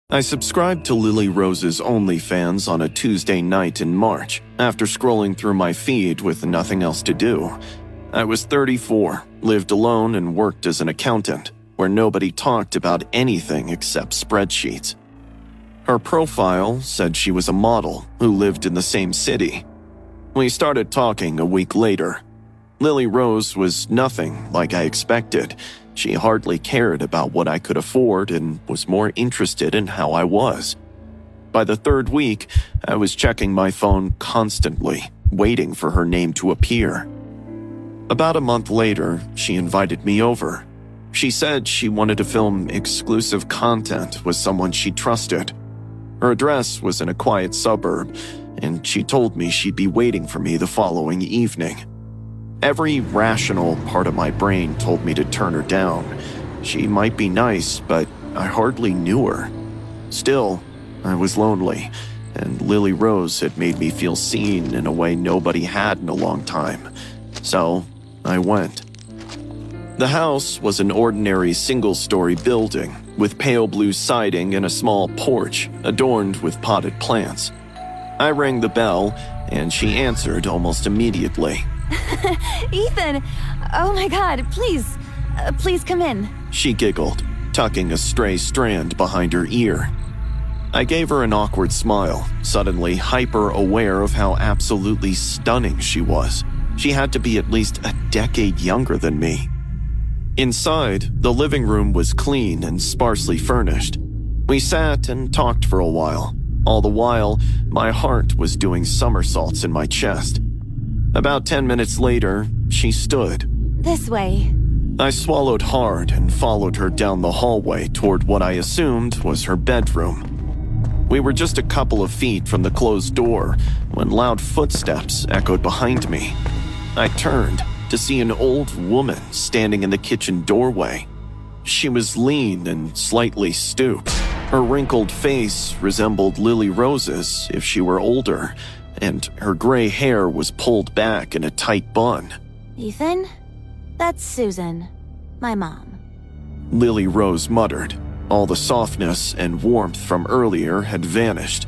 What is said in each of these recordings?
I subscribed to Lily Rose's OnlyFans on a Tuesday night in March, after scrolling through my feed with nothing else to do. I was 34, lived alone, and worked as an accountant, where nobody talked about anything except spreadsheets. Her profile said she was a model who lived in the same city. We started talking a week later. Lily Rose was nothing like I expected. She hardly cared about what I could afford and was more interested in how I was. By the third week, I was checking my phone constantly, waiting for her name to appear. About a month later, she invited me over. She said she wanted to film exclusive content with someone she trusted. Her address was in a quiet suburb, and she told me she'd be waiting for me the following evening. Every rational part of my brain told me to turn her down. She might be nice, but I hardly knew her. Still, I was lonely, and Lily Rose had made me feel seen in a way nobody had in a long time. So, I went. The house was an ordinary single-story building with pale blue siding and a small porch adorned with potted plants. I rang the bell, and she answered almost immediately. Ethan! Oh my god, please come in. She giggled, tucking a stray strand behind her ear. I gave her an awkward smile, suddenly hyper-aware of how absolutely stunning she was. She had to be at least a decade younger than me. Inside, the living room was clean and sparsely furnished. We sat and talked for a while. All the while, my heart was doing somersaults in my chest. About 10 minutes later, she stood. This way. I swallowed hard and followed her down the hallway toward what I assumed was her bedroom. We were just a couple of feet from the closed door when loud footsteps echoed behind me. I turned to see an old woman standing in the kitchen doorway. She was lean and slightly stooped. Her wrinkled face resembled Lily Rose's if she were older, and her gray hair was pulled back in a tight bun. Ethan? That's Susan, my mom. Lily Rose muttered. All the softness and warmth from earlier had vanished.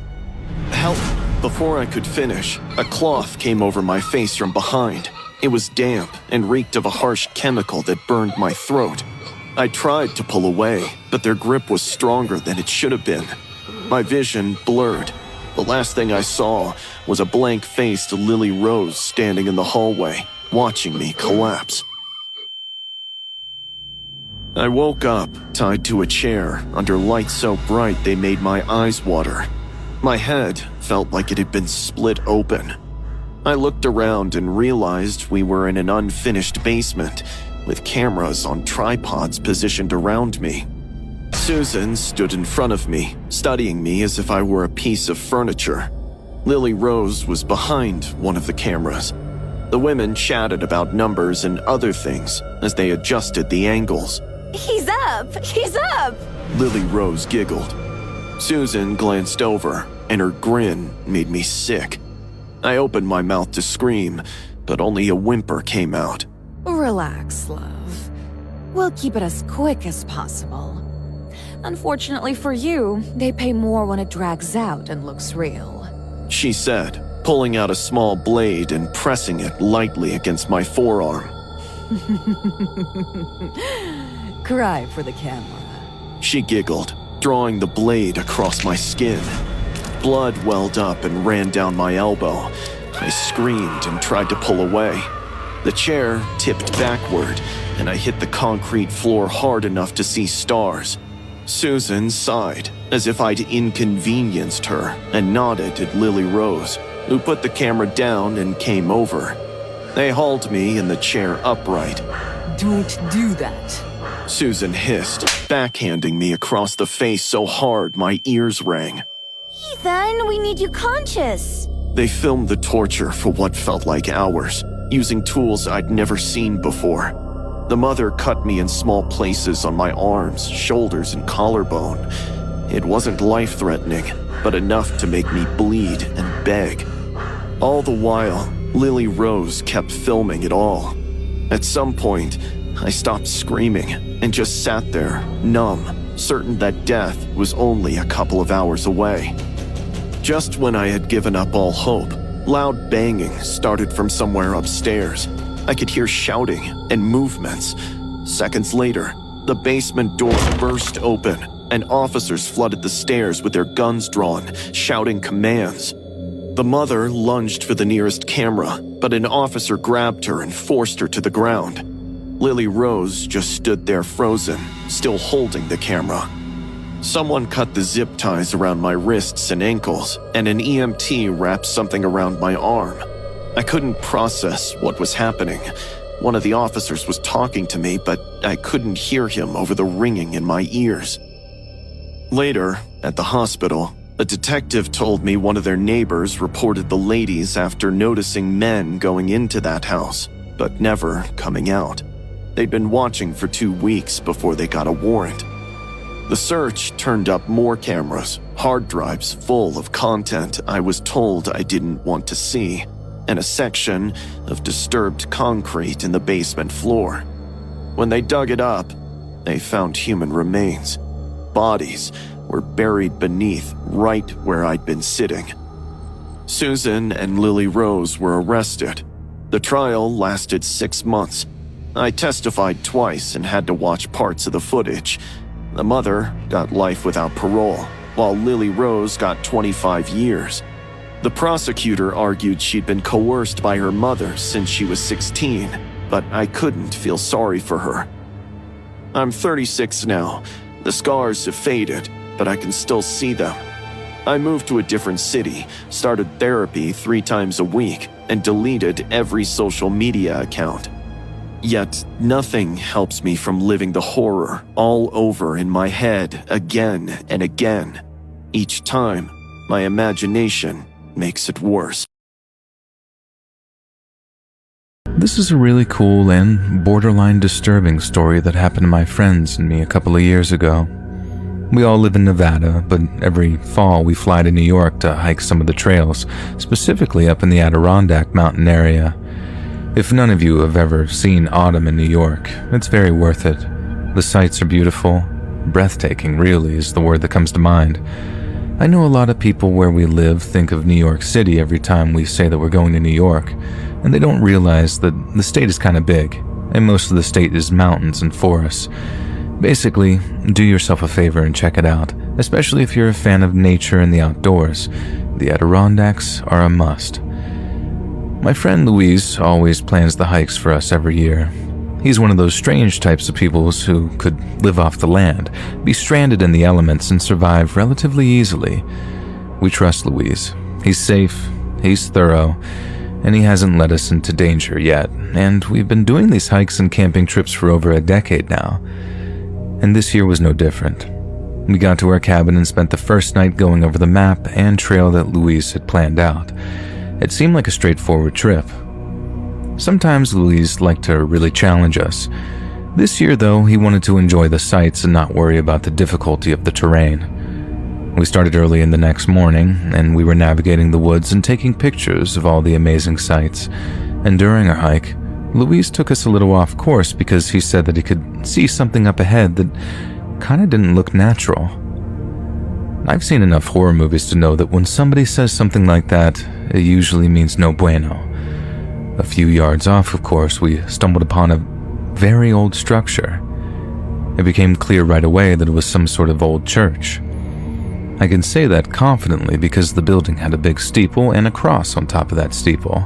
Help! Before I could finish, a cloth came over my face from behind. It was damp and reeked of a harsh chemical that burned my throat. I tried to pull away, but their grip was stronger than it should have been. My vision blurred. The last thing I saw was a blank-faced Lily Rose standing in the hallway, watching me collapse. I woke up, tied to a chair, under lights so bright they made my eyes water. My head felt like it had been split open. I looked around and realized we were in an unfinished basement, with cameras on tripods positioned around me. Susan stood in front of me, studying me as if I were a piece of furniture. Lily Rose was behind one of the cameras. The women chatted about numbers and other things as they adjusted the angles. He's up! He's up! Lily Rose giggled. Susan glanced over, and her grin made me sick. I opened my mouth to scream, but only a whimper came out. Relax, love. We'll keep it as quick as possible. Unfortunately for you, they pay more when it drags out and looks real. She said, pulling out a small blade and pressing it lightly against my forearm. Cry for the camera. She giggled, drawing the blade across my skin. Blood welled up and ran down my elbow. I screamed and tried to pull away. The chair tipped backward, and I hit the concrete floor hard enough to see stars. Susan sighed, as if I'd inconvenienced her, and nodded at Lily Rose, who put the camera down and came over. They hauled me in the chair upright. Don't do that. Susan hissed, backhanding me across the face so hard my ears rang. Ethan, we need you conscious. They filmed the torture for what felt like hours, using tools I'd never seen before. The mother cut me in small places on my arms, shoulders, and collarbone. It wasn't life-threatening, but enough to make me bleed and beg. All the while, Lily Rose kept filming it all. At some point, I stopped screaming and just sat there, numb, certain that death was only a couple of hours away. Just when I had given up all hope, loud banging started from somewhere upstairs. I could hear shouting and movements. Seconds later, the basement door burst open, and officers flooded the stairs with their guns drawn, shouting commands. The mother lunged for the nearest camera, but an officer grabbed her and forced her to the ground. Lily Rose just stood there frozen, still holding the camera. Someone cut the zip ties around my wrists and ankles, and an EMT wrapped something around my arm. I couldn't process what was happening. One of the officers was talking to me, but I couldn't hear him over the ringing in my ears. Later, at the hospital, a detective told me one of their neighbors reported the ladies after noticing men going into that house, but never coming out. They'd been watching for 2 weeks before they got a warrant. The search turned up more cameras, hard drives full of content I was told I didn't want to see, and a section of disturbed concrete in the basement floor. When they dug it up, they found human remains. Bodies were buried beneath right where I'd been sitting. Susan and Lily Rose were arrested. The trial lasted 6 months. I testified twice and had to watch parts of the footage. The mother got life without parole, while Lily Rose got 25 years. The prosecutor argued she'd been coerced by her mother since she was 16, but I couldn't feel sorry for her. I'm 36 now. The scars have faded, but I can still see them. I moved to a different city, started therapy 3 times a week, and deleted every social media account. Yet nothing helps me from living the horror all over in my head again and again. Each time, my imagination makes it worse. This is a really cool and borderline disturbing story that happened to my friends and me a couple of years ago. We all live in Nevada, but every fall we fly to New York to hike some of the trails, specifically up in the Adirondack mountain area. If none of you have ever seen autumn in New York, it's very worth it. The sights are beautiful. Breathtaking, really, is the word that comes to mind. I know a lot of people where we live think of New York City every time we say that we're going to New York, and they don't realize that the state is kind of big, and most of the state is mountains and forests. Basically, do yourself a favor and check it out, especially if you're a fan of nature and the outdoors. The Adirondacks are a must. My friend Luis always plans the hikes for us every year. He's one of those strange types of people who could live off the land, be stranded in the elements, and survive relatively easily. We trust Luis. He's safe, he's thorough, and he hasn't led us into danger yet, and we've been doing these hikes and camping trips for over a decade now. And this year was no different. We got to our cabin and spent the first night going over the map and trail that Luis had planned out. It seemed like a straightforward trip. Sometimes Luis liked to really challenge us. This year, though, he wanted to enjoy the sights and not worry about the difficulty of the terrain. We started early in the next morning, and we were navigating the woods and taking pictures of all the amazing sights. And during our hike, Luis took us a little off course because he said that he could see something up ahead that kind of didn't look natural. I've seen enough horror movies to know that when somebody says something like that, it usually means no bueno. A few yards off, of course, we stumbled upon a very old structure. It became clear right away that it was some sort of old church. I can say that confidently because the building had a big steeple and a cross on top of that steeple.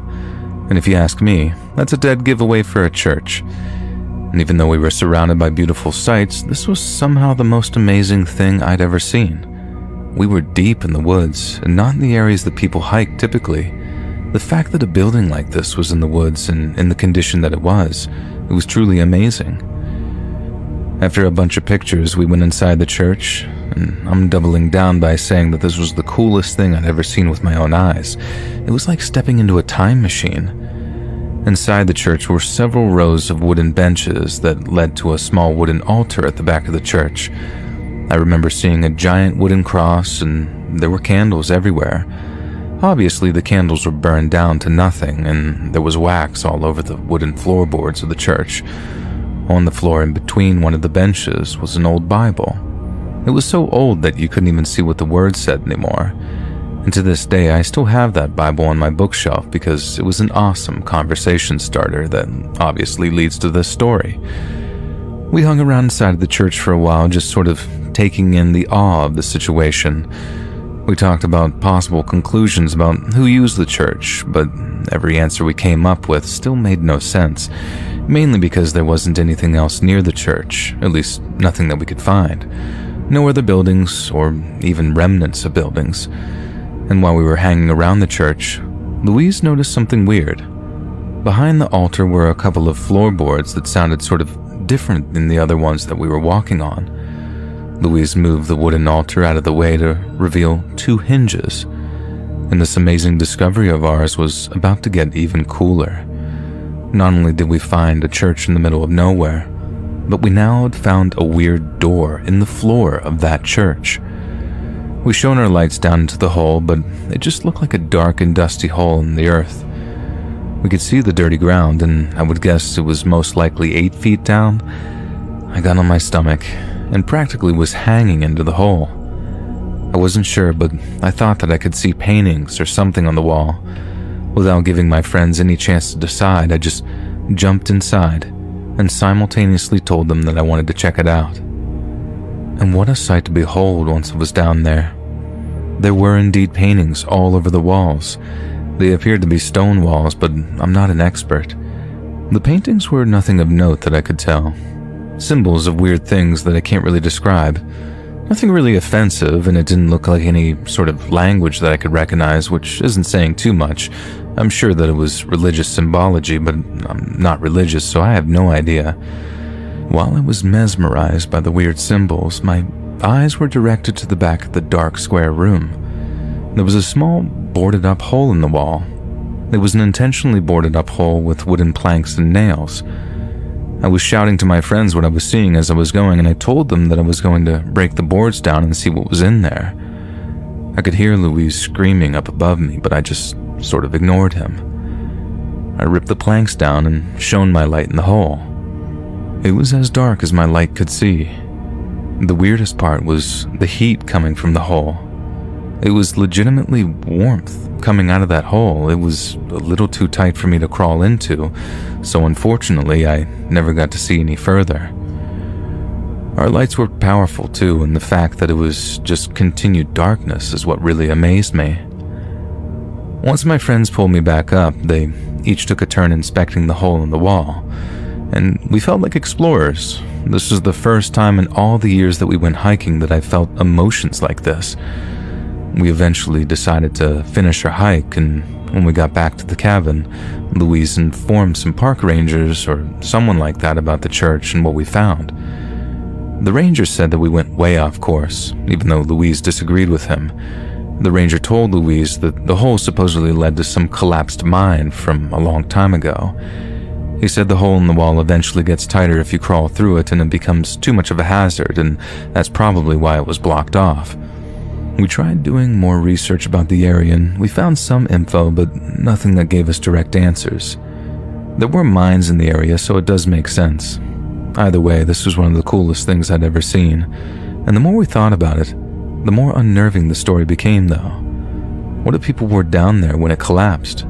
And if you ask me, that's a dead giveaway for a church. And even though we were surrounded by beautiful sights, this was somehow the most amazing thing I'd ever seen. We were deep in the woods, and not in the areas that people hike typically. The fact that a building like this was in the woods and in the condition that it was truly amazing. After a bunch of pictures, we went inside the church, and I'm doubling down by saying that this was the coolest thing I'd ever seen with my own eyes. It was like stepping into a time machine. Inside the church were several rows of wooden benches that led to a small wooden altar at the back of the church. I remember seeing a giant wooden cross, and there were candles everywhere. Obviously, the candles were burned down to nothing, and there was wax all over the wooden floorboards of the church. On the floor in between one of the benches was an old Bible. It was so old that you couldn't even see what the words said anymore. And to this day, I still have that Bible on my bookshelf because it was an awesome conversation starter that obviously leads to this story. We hung around inside of the church for a while, just sort of taking in the awe of the situation. We talked about possible conclusions about who used the church, but every answer we came up with still made no sense, mainly because there wasn't anything else near the church, at least nothing that we could find. No other buildings, or even remnants of buildings. And while we were hanging around the church, Louise noticed something weird. Behind the altar were a couple of floorboards that sounded sort of different than the other ones that we were walking on. Louise moved the wooden altar out of the way to reveal 2 hinges, and this amazing discovery of ours was about to get even cooler. Not only did we find a church in the middle of nowhere, but we now had found a weird door in the floor of that church. We shone our lights down into the hole, but it just looked like a dark and dusty hole in the earth. We could see the dirty ground, and I would guess it was most likely 8 feet down. I got on my stomach and practically was hanging into the hole. I wasn't sure, but I thought that I could see paintings or something on the wall. Without giving my friends any chance to decide, I just jumped inside and simultaneously told them that I wanted to check it out. And what a sight to behold once I was down there. There were indeed paintings all over the walls. They appeared to be stone walls, but I'm not an expert. The paintings were nothing of note that I could tell. Symbols of weird things that I can't really describe. Nothing really offensive, and it didn't look like any sort of language that I could recognize, which isn't saying too much. I'm sure that it was religious symbology, but I'm not religious, so I have no idea. While I was mesmerized by the weird symbols, my eyes were directed to the back of the dark square room. There was a small boarded-up hole in the wall. It was an intentionally boarded-up hole with wooden planks and nails. I was shouting to my friends what I was seeing as I was going, and I told them that I was going to break the boards down and see what was in there. I could hear Louise screaming up above me, but I just sort of ignored him. I ripped the planks down and shone my light in the hole. It was as dark as my light could see. The weirdest part was the heat coming from the hole. It was legitimately warmth coming out of that hole. It was a little too tight for me to crawl into, so unfortunately I never got to see any further. Our lights were powerful too, and the fact that it was just continued darkness is what really amazed me. Once my friends pulled me back up, they each took a turn inspecting the hole in the wall, and we felt like explorers. This was the first time in all the years that we went hiking that I felt emotions like this. We eventually decided to finish our hike, and when we got back to the cabin, Louise informed some park rangers or someone like that about the church and what we found. The ranger said that we went way off course, even though Louise disagreed with him. The ranger told Louise that the hole supposedly led to some collapsed mine from a long time ago. He said the hole in the wall eventually gets tighter if you crawl through it, and it becomes too much of a hazard, and that's probably why it was blocked off. We tried doing more research about the area, and we found some info, but nothing that gave us direct answers. There were mines in the area, so it does make sense. Either way, this was one of the coolest things I'd ever seen, and the more we thought about it, the more unnerving the story became, though. What if people were down there when it collapsed?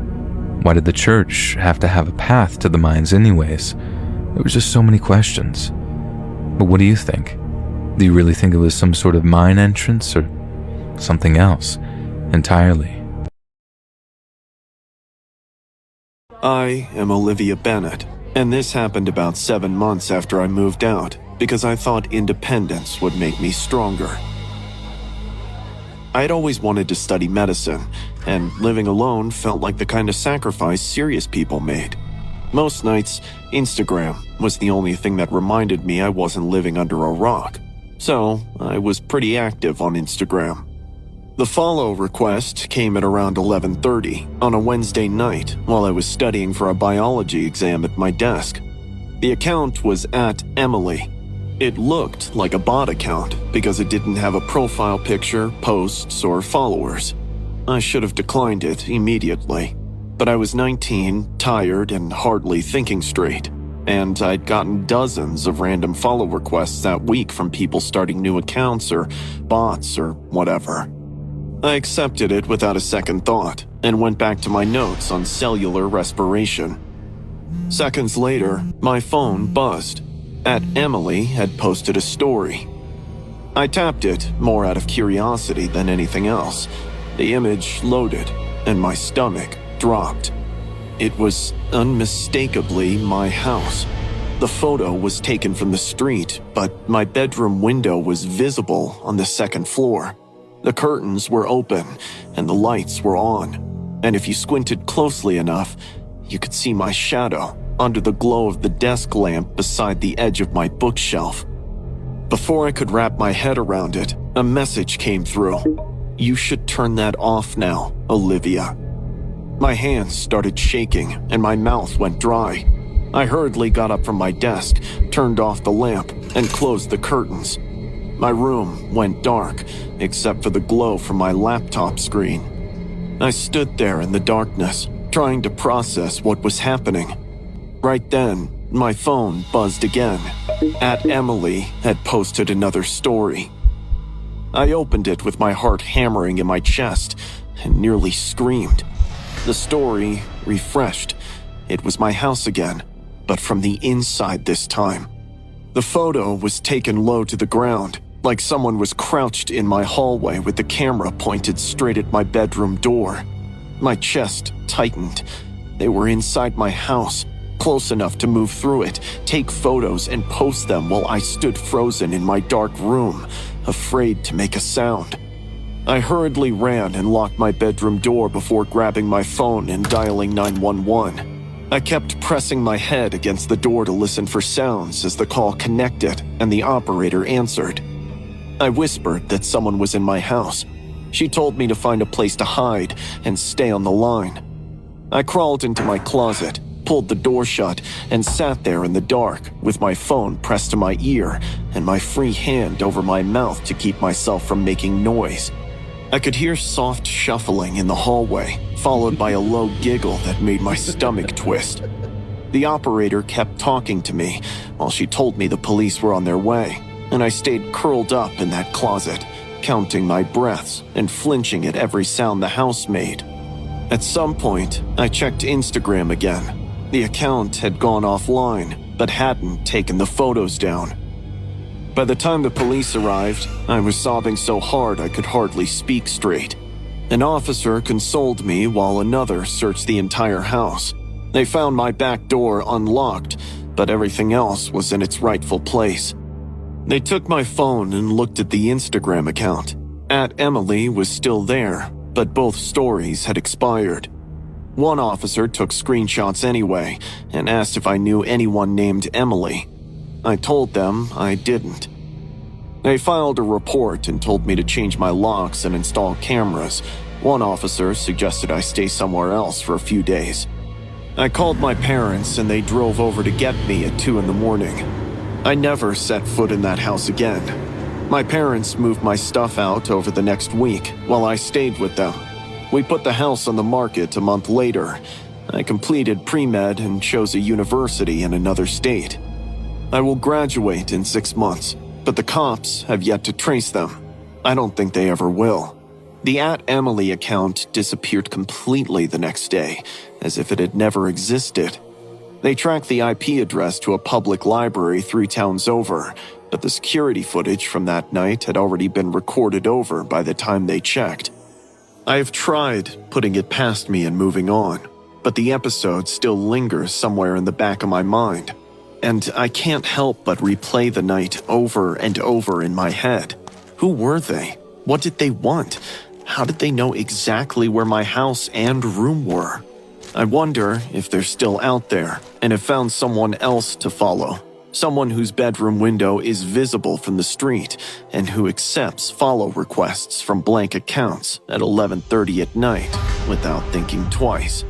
Why did the church have to have a path to the mines anyways? There was just so many questions. But what do you think? Do you really think it was some sort of mine entrance, or something else entirely? I am Olivia Bennett, and this happened about 7 months after I moved out because I thought independence would make me stronger. I'd always wanted to study medicine, and living alone felt like the kind of sacrifice serious people made. Most nights, Instagram was the only thing that reminded me I wasn't living under a rock, so I was pretty active on Instagram. The follow request came at around 11:30 on a Wednesday night while I was studying for a biology exam at my desk. The account was @Emily. It looked like a bot account because it didn't have a profile picture, posts, or followers. I should have declined it immediately, but I was 19, tired, and hardly thinking straight. and I'd gotten dozens of random follow requests that week from people starting new accounts or bots or whatever. I accepted it without a second thought and went back to my notes on cellular respiration. Seconds later, my phone buzzed. @Emily had posted a story. I tapped it more out of curiosity than anything else. The image loaded, and my stomach dropped. It was unmistakably my house. The photo was taken from the street, but my bedroom window was visible on the second floor. The curtains were open, and the lights were on. And if you squinted closely enough, you could see my shadow under the glow of the desk lamp beside the edge of my bookshelf. Before I could wrap my head around it, a message came through. "You should turn that off now, Olivia." My hands started shaking and my mouth went dry. I hurriedly got up from my desk, turned off the lamp, and closed the curtains. My room went dark, except for the glow from my laptop screen. I stood there in the darkness, trying to process what was happening. Right then, my phone buzzed again. @Emily had posted another story. I opened it with my heart hammering in my chest and nearly screamed. The story refreshed. It was my house again, but from the inside this time. The photo was taken low to the ground, like someone was crouched in my hallway with the camera pointed straight at my bedroom door. My chest tightened. They were inside my house, close enough to move through it, take photos, and post them while I stood frozen in my dark room, afraid to make a sound. I hurriedly ran and locked my bedroom door before grabbing my phone and dialing 911. I kept pressing my head against the door to listen for sounds as the call connected and the operator answered. I whispered that someone was in my house. She told me to find a place to hide and stay on the line. I crawled into my closet, pulled the door shut, and sat there in the dark with my phone pressed to my ear and my free hand over my mouth to keep myself from making noise. I could hear soft shuffling in the hallway, followed by a low giggle that made my stomach twist. The operator kept talking to me while she told me the police were on their way, and I stayed curled up in that closet, counting my breaths and flinching at every sound the house made. At some point, I checked Instagram again. The account had gone offline, but hadn't taken the photos down. By the time the police arrived, I was sobbing so hard I could hardly speak straight. An officer consoled me while another searched the entire house. They found my back door unlocked, but everything else was in its rightful place. They took my phone and looked at the Instagram account. @Emily was still there, but both stories had expired. One officer took screenshots anyway and asked if I knew anyone named Emily. I told them I didn't. They filed a report and told me to change my locks and install cameras. One officer suggested I stay somewhere else for a few days. I called my parents and they drove over to get me at 2 a.m. I never set foot in that house again. My parents moved my stuff out over the next week while I stayed with them. We put the house on the market a month later. I completed pre-med and chose a university in another state. I will graduate in 6 months, but the cops have yet to trace them. I don't think they ever will. The @Emily account disappeared completely the next day, as if it had never existed. They tracked the IP address to a public library 3 towns over, but the security footage from that night had already been recorded over by the time they checked. I have tried putting it past me and moving on, but the episode still lingers somewhere in the back of my mind. And I can't help but replay the night over and over in my head. Who were they? What did they want? How did they know exactly where my house and room were? I wonder if they're still out there and have found someone else to follow. Someone whose bedroom window is visible from the street and who accepts follow requests from blank accounts at 11:30 at night without thinking twice.